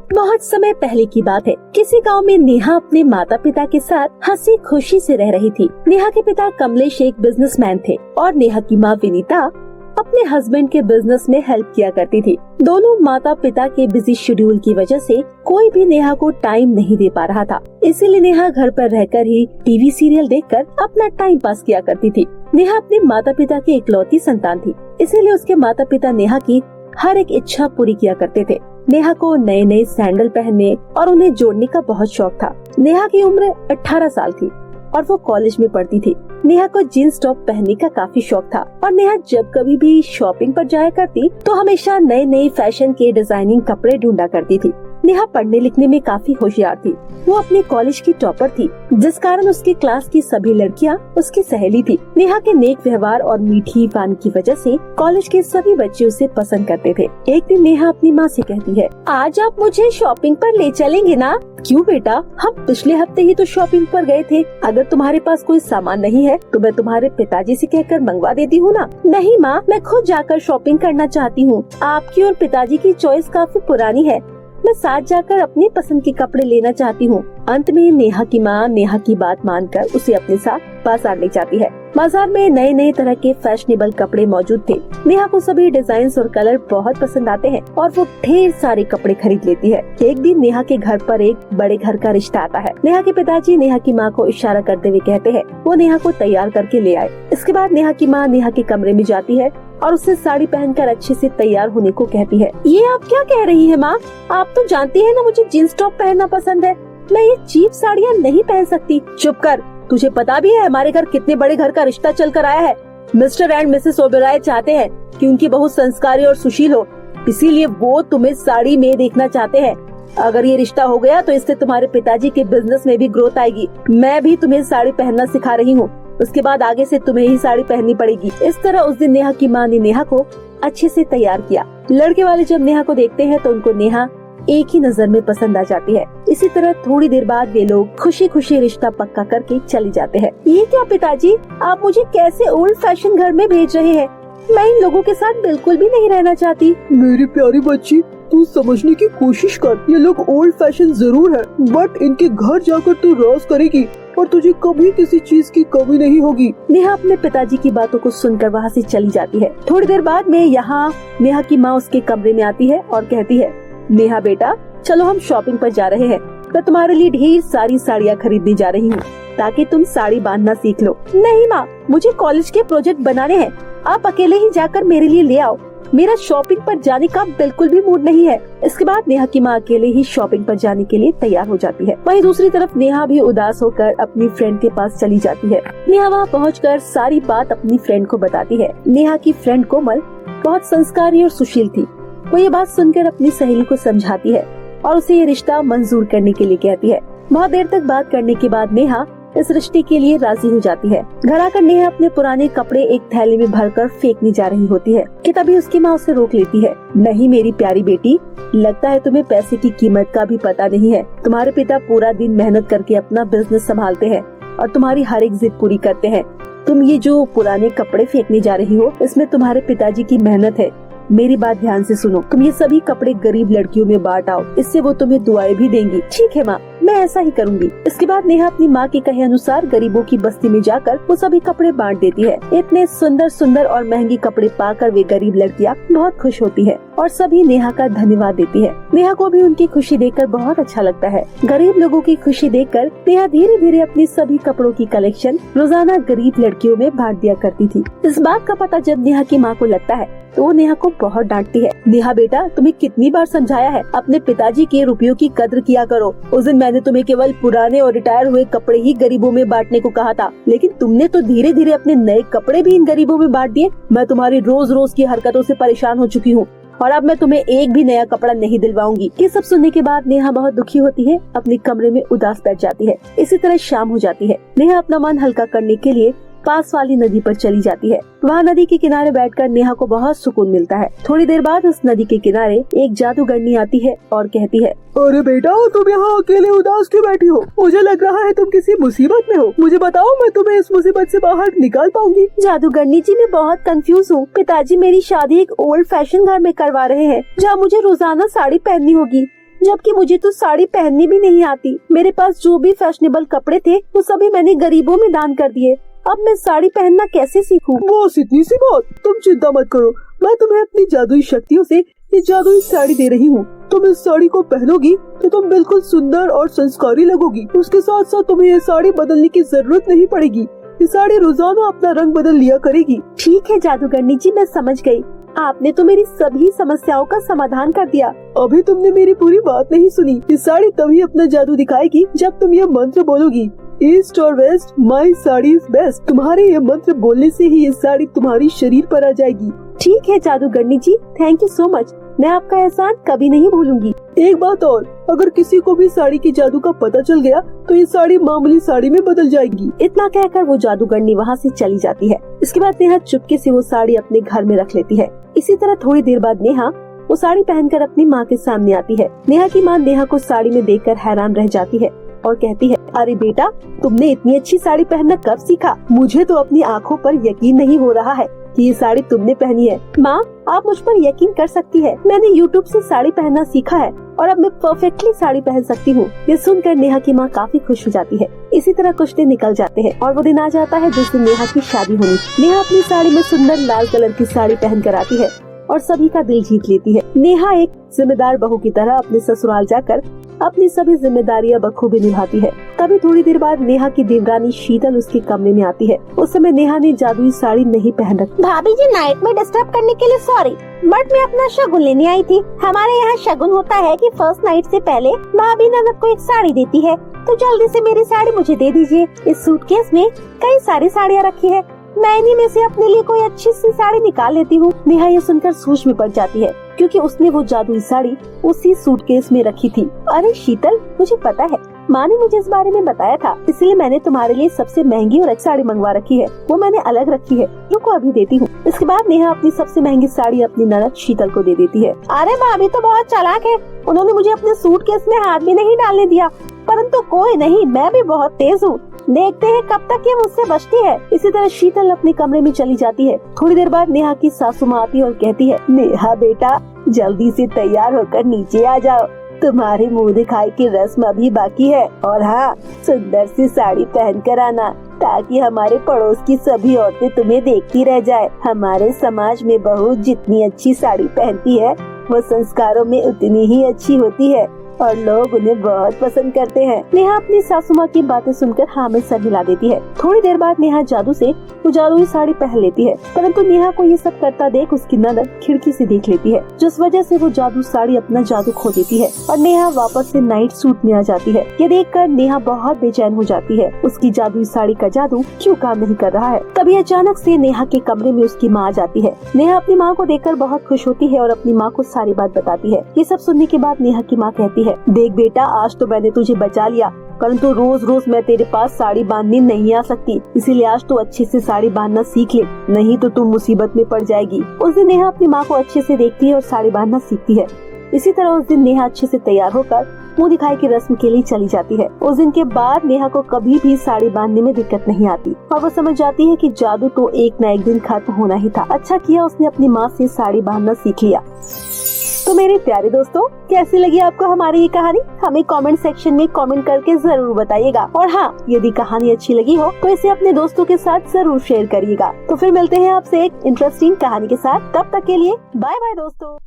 बहुत समय पहले की बात है। किसी गांव में नेहा अपने माता पिता के साथ हंसी खुशी से रह रही थी। नेहा के पिता कमलेश एक बिजनेसमैन थे और नेहा की माँ विनीता अपने हस्बैंड के बिजनेस में हेल्प किया करती थी। दोनों माता पिता के बिजी शेड्यूल की वजह से कोई भी नेहा को टाइम नहीं दे पा रहा था। इसीलिए नेहा घर पर रहकर ही टीवी सीरियल देखकर अपना टाइम पास किया करती थी। नेहा अपने माता पिता की इकलौती संतान थी, इसीलिए उसके माता पिता नेहा की हर एक इच्छा पूरी किया करते थे। नेहा को नए नए सैंडल पहनने और उन्हें जोड़ने का बहुत शौक था। नेहा की उम्र 18 साल थी और वो कॉलेज में पढ़ती थी। नेहा को जीन्स टॉप पहनने का काफी शौक था और नेहा जब कभी भी शॉपिंग पर जाया करती तो हमेशा नए नए फैशन के डिजाइनिंग कपड़े ढूंढा करती थी। नेहा पढ़ने लिखने में काफी होशियार थी। वो अपने कॉलेज की टॉपर थी, जिस कारण उसकी क्लास की सभी लड़कियां उसकी सहेली थी। नेहा के नेक व्यवहार और मीठी वाणी की वजह से कॉलेज के सभी बच्चे उसे पसंद करते थे। एक दिन नेहा अपनी माँ से कहती है, आज आप मुझे शॉपिंग पर ले चलेंगे ना? क्यों बेटा, हम पिछले हफ्ते ही तो शॉपिंग पर गए थे। अगर तुम्हारे पास कोई सामान नहीं है तो मैं तुम्हारे पिताजी से कहकर मंगवा देती हूँ ना। नहीं माँ, मैं खुद जाकर शॉपिंग करना चाहती हूँ। आपकी और पिताजी की चॉइस काफी पुरानी है, मैं साथ जाकर अपनी पसंद के कपड़े लेना चाहती हूँ। अंत में नेहा की माँ नेहा की बात मानकर उसे अपने साथ बाजार ले जाती है। बाजार में नए नए तरह के फैशनेबल कपड़े मौजूद थे। नेहा को सभी डिजाइन और कलर बहुत पसंद आते हैं और वो ढेर सारे कपड़े खरीद लेती है। एक दिन नेहा के घर पर एक बड़े घर का रिश्ता आता है। नेहा के पिताजी नेहा की माँ को इशारा करते हुए कहते हैं वो नेहा को तैयार करके ले आए। इसके बाद नेहा की माँ नेहा के कमरे में जाती है और उससे साड़ी पहनकर अच्छे से तैयार होने को कहती है। ये आप क्या कह रही है माँ? आप तो जानती है ना मुझे जींस टॉप पहनना पसंद है। मैं ये चीप साड़ियाँ नहीं पहन सकती। चुप कर, तुझे पता भी है हमारे घर कितने बड़े घर का रिश्ता चल कर आया है। मिस्टर एंड मिसेस ओबेरॉय चाहते हैं कि उनकी बहू संस्कारी और सुशील हो, इसीलिए वो तुम्हें साड़ी में देखना चाहते हैं। अगर ये रिश्ता हो गया तो इससे तुम्हारे पिताजी के बिजनेस में भी ग्रोथ आएगी। मैं भी तुम्हें साड़ी पहनना सिखा रही हूँ, उसके बाद आगे से तुम्हें ही साड़ी पहननी पड़ेगी। इस तरह उस दिन नेहा की माँ ने नेहा को अच्छे से तैयार किया। लड़के वाले जब नेहा को देखते हैं तो उनको नेहा एक ही नजर में पसंद आ जाती है। इसी तरह थोड़ी देर बाद वे लोग खुशी खुशी रिश्ता पक्का करके चले जाते हैं। ये क्या पिताजी, आप मुझे कैसे ओल्ड फैशन घर में भेज रहे हैं? मैं इन लोगों के साथ बिल्कुल भी नहीं रहना चाहती। मेरी प्यारी बच्ची, तू समझने की कोशिश कर। ये लोग ओल्ड फैशन जरूर है, बट इनके घर जाकर तू राज करेगी और तुझे कभी किसी चीज की कमी नहीं होगी। नेहा अपने पिताजी की बातों को सुनकर वहाँ से चली जाती है। थोड़ी देर बाद में यहाँ नेहा की माँ उसके कमरे में आती है और कहती है, नेहा बेटा, चलो हम शॉपिंग पर जा रहे हैं। मैं तुम्हारे लिए ढेर सारी साड़ियाँ खरीदने जा रही हूँ ताकि तुम साड़ी बांधना सीख लो। नहीं माँ, मुझे कॉलेज के प्रोजेक्ट बनाने हैं, आप अकेले ही जाकर मेरे लिए ले आओ। मेरा शॉपिंग पर जाने का बिल्कुल भी मूड नहीं है। इसके बाद नेहा की माँ अकेले ही शॉपिंग पर जाने के लिए तैयार हो जाती है। वहीं दूसरी तरफ नेहा भी उदास होकर अपनी फ्रेंड के पास चली जाती है। नेहा वहाँ पहुँचकर सारी बात अपनी फ्रेंड को बताती है। नेहा की फ्रेंड कोमल बहुत संस्कारी और सुशील थी। वो ये बात सुनकर अपनी सहेली को समझाती है और उसे ये रिश्ता मंजूर करने के लिए कहती है। बहुत देर तक बात करने के बाद नेहा इस रिश्ते के लिए राजी हो जाती है। घर आकर नेहा अपने पुराने कपड़े एक थैली में भरकर फेंकने जा रही होती है कि तभी उसकी माँ उसे रोक लेती है। नहीं मेरी प्यारी बेटी, लगता है तुम्हें पैसे की कीमत का भी पता नहीं है। तुम्हारे पिता पूरा दिन मेहनत करके अपना बिजनेस संभालते हैं और तुम्हारी हर एक जिद पूरी करते हैं। तुम ये जो पुराने कपड़े फेंकने जा रही हो, इसमें तुम्हारे पिताजी की मेहनत है। मेरी बात ध्यान से सुनो, तुम ये सभी कपड़े गरीब लड़कियों में बांट आओ, इससे वो तुम्हें दुआएं भी देंगी। ठीक है माँ, मैं ऐसा ही करूँगी। इसके बाद नेहा अपनी माँ के कहे अनुसार गरीबों की बस्ती में जाकर वो सभी कपड़े बांट देती है। इतने सुंदर सुंदर और महंगे कपड़े पाकर वे गरीब लड़कियाँ बहुत खुश होती है और सभी नेहा का धन्यवाद देती है। नेहा को भी उनकी खुशी देखकर बहुत अच्छा लगता है। गरीब लोगों की खुशी देखकर नेहा धीरे धीरे अपनी सभी कपड़ों की कलेक्शन रोजाना गरीब लड़कियों में बांट दिया करती थी। इस बात का पता जब नेहा की माँ को लगता है तो वो नेहा को बहुत डांटती है। नेहा बेटा, तुम्हें कितनी बार समझाया है अपने पिताजी के रुपयों की कद्र किया करो। उस दिन मैंने तुम्हें केवल पुराने और रिटायर हुए कपड़े ही गरीबों में बांटने को कहा था, लेकिन तुमने तो धीरे धीरे अपने नए कपड़े भी इन गरीबों में बांट दिए। मैं तुम्हारी रोज रोज की हरकतों से परेशान हो चुकी हूँ और अब मैं तुम्हें एक भी नया कपड़ा नहीं दिलवाऊंगी। ये सब सुनने के बाद नेहा बहुत दुखी होती है, अपने कमरे में उदास बैठ जाती है। इसी तरह शाम हो जाती है। नेहा अपना मन हल्का करने के लिए पास वाली नदी पर चली जाती है। वहाँ नदी के किनारे बैठकर नेहा को बहुत सुकून मिलता है। थोड़ी देर बाद उस नदी के किनारे एक जादूगरनी आती है और कहती है, अरे बेटा, तुम यहाँ अकेले उदास क्यों बैठी हो? मुझे लग रहा है तुम किसी मुसीबत में हो। मुझे बताओ, मैं तुम्हें इस मुसीबत से बाहर निकाल पाऊंगी। जादूगरनी जी, मैं बहुत कंफ्यूज हूँ। पिताजी मेरी शादी एक ओल्ड फैशन घर में करवा रहे हैं जहाँ मुझे रोजाना साड़ी पहननी होगी, जबकि मुझे तो साड़ी पहननी भी नहीं आती। मेरे पास जो भी फैशनेबल कपड़े थे वो सभी मैंने गरीबों में दान कर दिए। अब मैं साड़ी पहनना कैसे सीखूं? बस इतनी सी बात, तुम चिंता मत करो, मैं तुम्हें अपनी जादुई शक्तियों से ये जादुई साड़ी दे रही हूँ। तुम इस साड़ी को पहनोगी तो तुम बिल्कुल सुंदर और संस्कारी लगोगी। उसके साथ साथ तुम्हें ये साड़ी बदलने की जरूरत नहीं पड़ेगी। ये साड़ी रोजाना अपना रंग बदल लिया करेगी। ठीक है जादूगरनी जी, मैं समझ गई। आपने तो मेरी सभी समस्याओं का समाधान कर दिया। अभी तुमने मेरी पूरी बात नहीं सुनी। ये साड़ी तभी अपना जादू दिखाएगी जब तुम ये मंत्र बोलोगी, east or west my sari is best. तुम्हारे ये मंत्र बोलने से ही ये साड़ी तुम्हारी शरीर पर आ जाएगी। ठीक है जादूगरनी जी, थैंक यू सो मच। मैं आपका एहसान कभी नहीं भूलूंगी। एक बात और, अगर किसी को भी साड़ी की जादू का पता चल गया तो ये साड़ी मामूली साड़ी में बदल जाएगी। इतना कहकर वो जादूगरनी वहाँ से चली जाती है। इसके बाद नेहा चुपके से वो साड़ी अपने घर में रख लेती है। इसी तरह थोड़ी देर बाद नेहा वो साड़ी पहनकर अपनी माँ के सामने आती है। नेहा की माँ नेहा को साड़ी में देखकर हैरान रह जाती है और कहती है, अरे बेटा, तुमने इतनी अच्छी साड़ी पहनना कब सीखा? मुझे तो अपनी आँखों पर यकीन नहीं हो रहा है कि ये साड़ी तुमने पहनी है। माँ, आप मुझ पर यकीन कर सकती है, मैंने YouTube से साड़ी पहनना सीखा है और अब मैं परफेक्टली साड़ी पहन सकती हूँ। ये सुनकर नेहा की माँ काफी खुश हो जाती है। इसी तरह कुछ दिन निकल जाते हैं और वो दिन आ जाता है जिस दिन नेहा की शादी होनी। नेहा अपनी साड़ी में सुंदर लाल कलर की साड़ी पहन कर आती है और सभी का दिल जीत लेती है। नेहा एक जिम्मेदार बहू की तरह अपने ससुराल जाकर अपनी सभी जिम्मेदारियां बखूबी निभाती है। तभी थोड़ी देर बाद नेहा की देवरानी शीतल उसके कमरे में आती है। उस समय नेहा ने जादुई साड़ी नहीं पहन रखी। भाभी जी, नाइट में डिस्टर्ब करने के लिए सॉरी, बट मैं अपना शगुन लेने आई थी। हमारे यहाँ शगुन होता है कि फर्स्ट नाइट से पहले भाभी ननद को एक साड़ी देती है, तो जल्दी से मेरी साड़ी मुझे दे दीजिए। इस सूटकेस में कई सारी साड़ियाँ रखी है, मैं इन्हीं में से अपने लिए कोई अच्छी सी साड़ी निकाल लेती हूँ। नेहा ये सुनकर सोच में पड़ जाती है क्योंकि उसने वो जादुई साड़ी उसी सूटकेस में रखी थी। अरे शीतल, मुझे पता है, माँ ने मुझे इस बारे में बताया था, इसलिए मैंने तुम्हारे लिए सबसे महंगी और अच्छी साड़ी मंगवा रखी है। वो मैंने अलग रखी है, रुको अभी देती हूँ। इसके बाद नेहा अपनी सबसे महंगी साड़ी अपनी ननद शीतल को दे देती है। अरे भाभी तो बहुत चालाक है, उन्होंने मुझे अपने सूटकेस में हाथ भी नहीं डालने दिया। परंतु कोई नहीं, मैं भी बहुत तेज हूँ, देखते हैं कब तक ये मुझसे बचती है। इसी तरह शीतल अपने कमरे में चली जाती है। थोड़ी देर बाद नेहा की सासू माँ आती है और कहती है, नेहा बेटा, जल्दी से तैयार होकर नीचे आ जाओ, तुम्हारे मुँह दिखाई की रस्म अभी बाकी है। और हाँ, सुंदर सी साड़ी पहन कर आना ताकि हमारे पड़ोस की सभी औरतें तुम्हें देखती रह जाए। हमारे समाज में बहू जितनी अच्छी साड़ी पहनती है वो संस्कारों में उतनी ही अच्छी होती है और लोग उन्हें बहुत पसंद करते हैं। नेहा अपनी सासू माँ की बातें सुनकर हाँ में सर हिला देती है। थोड़ी देर बाद नेहा जादू से वो जादुई साड़ी पहन लेती है, परंतु नेहा को ये सब करता देख उसकी ननद खिड़की से देख लेती है, जिस वजह से वो जादू साड़ी अपना जादू खो देती है और नेहा वापस से नाइट सूट में आ जाती है। ये देखकर नेहा बहुत बेचैन हो जाती है, उसकी जादुई साड़ी का जादू क्यों काम नहीं कर रहा है। तभी अचानक से नेहा के कमरे में उसकी माँ आ जाती है। नेहा अपनी माँ को देखकर बहुत खुश होती है और अपनी माँ को सारी बात बताती है। ये सब सुनने के बाद नेहा की माँ कहती है, देख बेटा, आज तो मैंने तुझे बचा लिया, परंतु रोज रोज मैं तेरे पास साड़ी बांधने नहीं आ सकती, इसीलिए आज तू अच्छे से साड़ी बांधना सीख ले, नहीं तो तू मुसीबत में पड़ जाएगी। उस दिन नेहा अपनी माँ को अच्छे से देखती है और साड़ी बांधना सीखती है। इसी तरह उस दिन नेहा अच्छे से तैयार होकर मुँह दिखाई की रस्म के लिए चली जाती है। उस दिन के बाद नेहा को कभी भी साड़ी बांधने में दिक्कत नहीं आती और वो समझ जाती है कि जादू तो एक न एक दिन खत्म होना ही था। अच्छा किया उसने अपनी माँ से साड़ी बांधना सीख लिया। तो मेरे प्यारे दोस्तों, कैसी लगी आपको हमारी ये कहानी? हमें कमेंट सेक्शन में कमेंट करके जरूर बताइएगा। और हाँ, यदि कहानी अच्छी लगी हो तो इसे अपने दोस्तों के साथ जरूर शेयर करिएगा। तो फिर मिलते हैं आपसे एक इंटरेस्टिंग कहानी के साथ। तब तक के लिए बाय बाय दोस्तों।